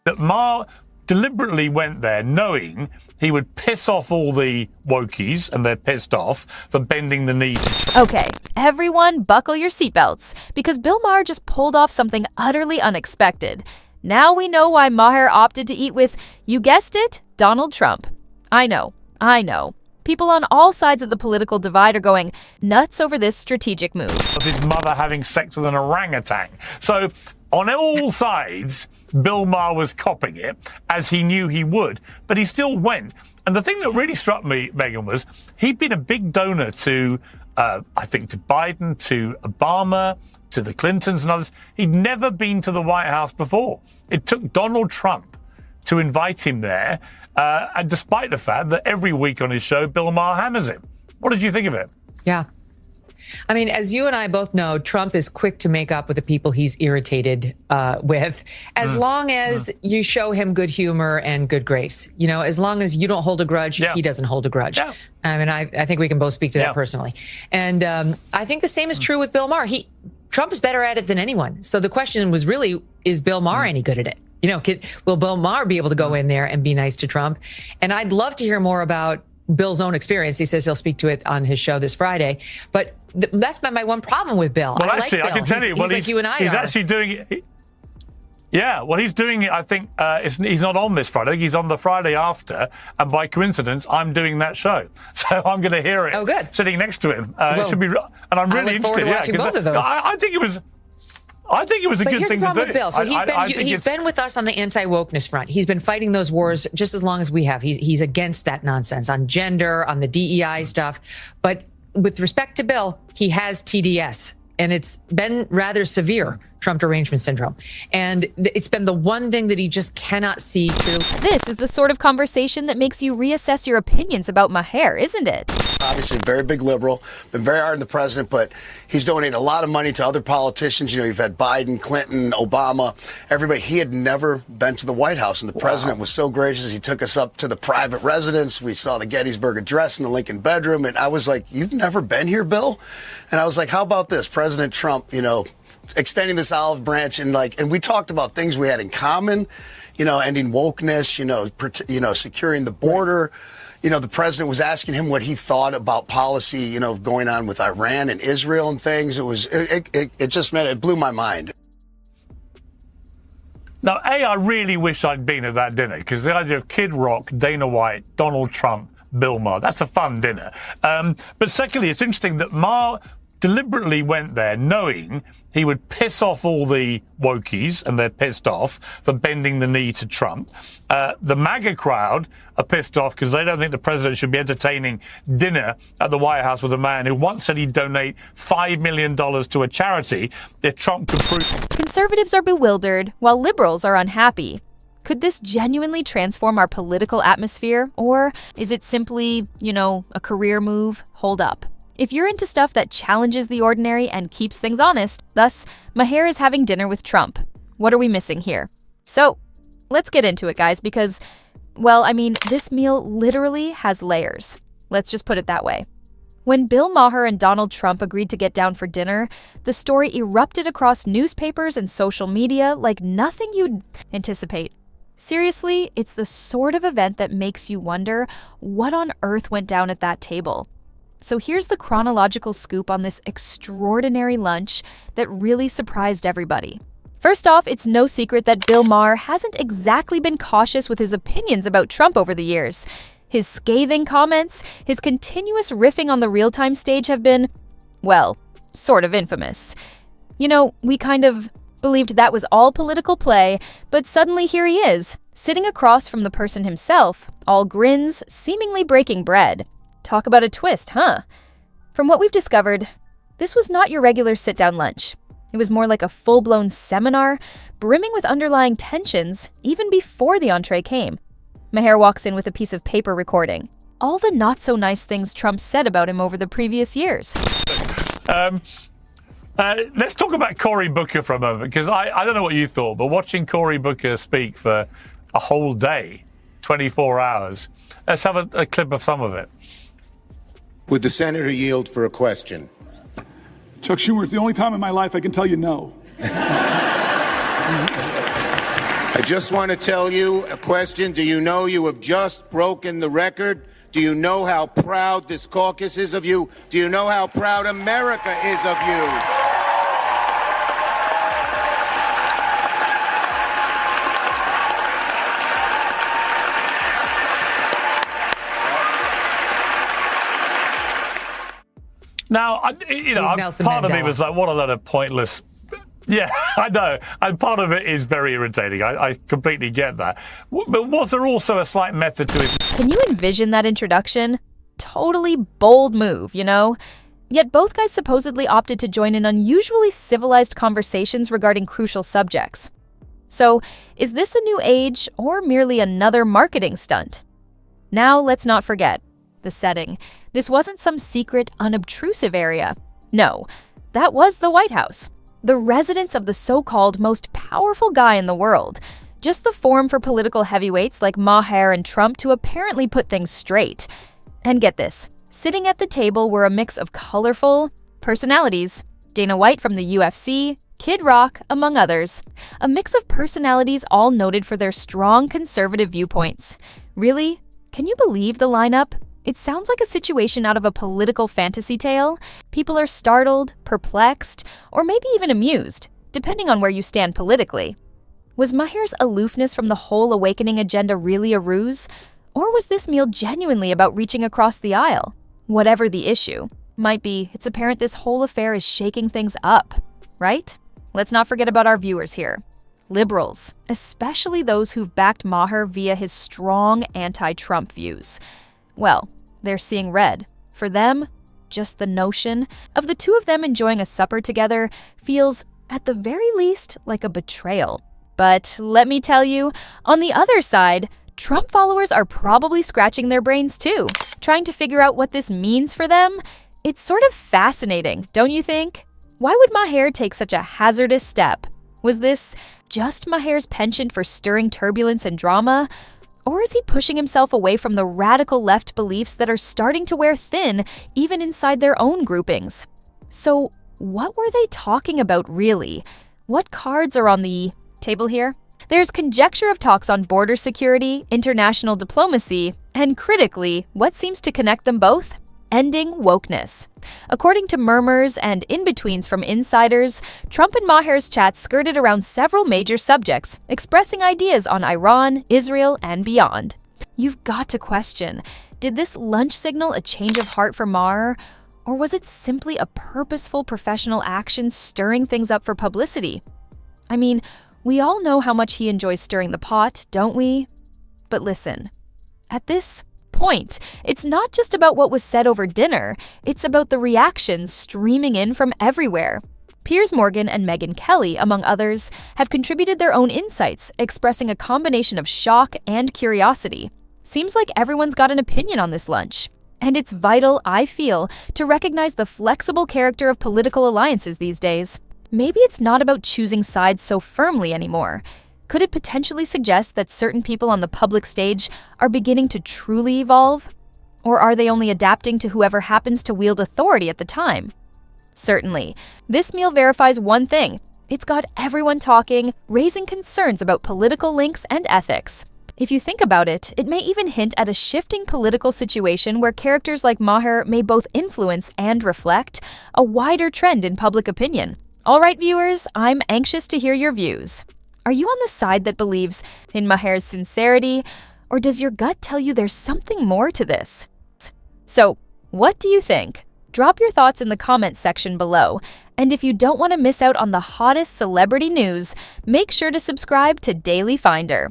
that Maher deliberately went there knowing he would piss off all the wokies, and they're pissed off, for bending the knee to Okay, everyone buckle your seatbelts, because Bill Maher just pulled off something utterly unexpected. Now we know why Maher opted to eat with, you guessed it, Donald Trump. I know. People on all sides of the political divide are going nuts over this strategic move. of his mother having sex with an orangutan. So on all sides, Bill Maher was copping it, as he knew he would, but he still went. And the thing that really struck me, Meghan, was he'd been a big donor to, I think, to Biden, to Obama, to the Clintons and others. He'd never been to the White House before. It took Donald Trump to invite him there, and despite the fact that every week on his show, Bill Maher hammers him. What did you think of it? Yeah. I mean, as you and I both know, Trump is quick to make up with the people he's irritated with, as long as you show him good humor and good grace. You know, as long as you don't hold a grudge, he doesn't hold a grudge. Yeah. I mean, I think we can both speak to that personally. And I think the same is true with Bill Maher. Trump is better at it than anyone. So the question was really, is Bill Maher any good at it? You know, will Bill Maher be able to go in there and be nice to Trump? And I'd love to hear more about Bill's own experience. He says he'll speak to it on his show this Friday. But that's my one problem with Bill. Well, I actually, like Bill. I can tell you, well, he's like you and I he's are. actually doing it. Yeah, well, he's doing it, I think, he's not on this Friday. He's on the Friday after. And by coincidence, I'm doing that show. So I'm going to hear it. Oh, good. Sitting next to him. It should be, and I'm really interested. I look forward to watching both of those. I think it was a good thing to do. But here's the problem with Bill. So he's been with us on the anti-wokeness front. He's been fighting those wars just as long as we have. He's against that nonsense on gender, on the DEI stuff. But with respect to Bill, he has TDS, and it's been rather severe, Trump derangement syndrome. And it's been the one thing that he just cannot see clearly. This is the sort of conversation that makes you reassess your opinions about Maher, isn't it? Obviously, a very big liberal, been very hard on the president, but he's donated a lot of money to other politicians. You know, you've had Biden, Clinton, Obama, everybody. He had never been to the White House, and the president was so gracious. He took us up to the private residence. We saw the Gettysburg Address in the Lincoln bedroom, and I was like, you've never been here, Bill? And I was like, how about this? President Trump, you know, extending this olive branch, and we talked about things we had in common, you know, ending wokeness, you know, securing the border. You know, the president was asking him what he thought about policy, you know, going on with Iran and Israel and things. It just it blew my mind. Now, I really wish I'd been at that dinner, because the idea of Kid Rock, Dana White, Donald Trump, Bill Maher, that's a fun dinner. But secondly, it's interesting that Maher deliberately went there knowing he would piss off all the wokies, and they're pissed off for bending the knee to Trump. The MAGA crowd are pissed off because they don't think the president should be entertaining dinner at the White House with a man who once said he'd donate $5 million to a charity if Trump could prove. Conservatives are bewildered, while liberals are unhappy. Could this genuinely transform our political atmosphere, or is it simply, you know, a career move? Hold up. If you're into stuff that challenges the ordinary and keeps things honest, thus, Maher is having dinner with Trump. What are we missing here? So, let's get into it, guys, because, well, I mean, this meal literally has layers. Let's just put it that way. When Bill Maher and Donald Trump agreed to get down for dinner, the story erupted across newspapers and social media like nothing you'd anticipate. Seriously, it's the sort of event that makes you wonder what on earth went down at that table. So here's the chronological scoop on this extraordinary lunch that really surprised everybody. First off, it's no secret that Bill Maher hasn't exactly been cautious with his opinions about Trump over the years. His scathing comments, his continuous riffing on the real-time stage have been, well, sort of infamous. You know, we kind of believed that was all political play, but suddenly here he is, sitting across from the person himself, all grins, seemingly breaking bread. Talk about a twist, huh? From what we've discovered, this was not your regular sit-down lunch. It was more like a full-blown seminar, brimming with underlying tensions even before the entree came. Maher walks in with a piece of paper recording all the not-so-nice things Trump said about him over the previous years. Let's talk about Cory Booker for a moment, because I don't know what you thought, but watching Cory Booker speak for a whole day, 24 hours, let's have a clip of some of it. Would the senator yield for a question? Chuck Schumer, it's the only time in my life I can tell you no. I just want to tell you a question. Do you know you have just broken the record? Do you know how proud this caucus is of you? Do you know how proud America is of you? Now, Nelson part of me Mandela. was like, what a load of pointless. Yeah, I know. And part of it is very irritating. I completely get that. But was there also a slight method to it? Can you envision that introduction? Totally bold move, you know? Yet both guys supposedly opted to join in unusually civilized conversations regarding crucial subjects. So, is this a new age or merely another marketing stunt? Now, let's not forget the setting. This wasn't some secret, unobtrusive area. No, that was the White House, the residence of the so-called most powerful guy in the world. Just the form for political heavyweights like Maher and Trump to apparently put things straight. And get this, sitting at the table were a mix of colorful personalities. Dana White from the UFC, Kid Rock, among others. A mix of personalities all noted for their strong conservative viewpoints. Really? Can you believe the lineup? It sounds like a situation out of a political fantasy tale. People are startled, perplexed, or maybe even amused, depending on where you stand politically. Was Maher's aloofness from the whole awakening agenda really a ruse? Or was this meal genuinely about reaching across the aisle? Whatever the issue. Might be, it's apparent this whole affair is shaking things up, right? Let's not forget about our viewers here. Liberals, especially those who've backed Maher via his strong anti-Trump views. Well, they're seeing red. For them, just the notion of the two of them enjoying a supper together feels, at the very least, like a betrayal. But let me tell you, on the other side, Trump followers are probably scratching their brains too, trying to figure out what this means for them. It's sort of fascinating, don't you think? Why would Maher take such a hazardous step? Was this just Maher's penchant for stirring turbulence and drama? Or is he pushing himself away from the radical left beliefs that are starting to wear thin even inside their own groupings? So, what were they talking about really? What cards are on the table here? There's conjecture of talks on border security, international diplomacy, and critically, what seems to connect them both? Ending wokeness. According to murmurs and in-betweens from insiders, Trump and Maher's chats skirted around several major subjects, expressing ideas on Iran, Israel, and beyond. You've got to question, did this lunch signal a change of heart for Maher, or was it simply a purposeful professional action stirring things up for publicity? I mean, we all know how much he enjoys stirring the pot, don't we? But listen, at this point, it's not just about what was said over dinner, it's about the reactions streaming in from everywhere. Piers Morgan and Megyn Kelly, among others, have contributed their own insights, expressing a combination of shock and curiosity. Seems like everyone's got an opinion on this lunch. And it's vital, I feel, to recognize the flexible character of political alliances these days. Maybe it's not about choosing sides so firmly anymore. Could it potentially suggest that certain people on the public stage are beginning to truly evolve? Or are they only adapting to whoever happens to wield authority at the time? Certainly, this meal verifies one thing. It's got everyone talking, raising concerns about political links and ethics. If you think about it, it may even hint at a shifting political situation where characters like Maher may both influence and reflect a wider trend in public opinion. All right, viewers, I'm anxious to hear your views. Are you on the side that believes in Maher's sincerity, or does your gut tell you there's something more to this? So, what do you think? Drop your thoughts in the comments section below. And if you don't want to miss out on the hottest celebrity news, make sure to subscribe to Daily Finder.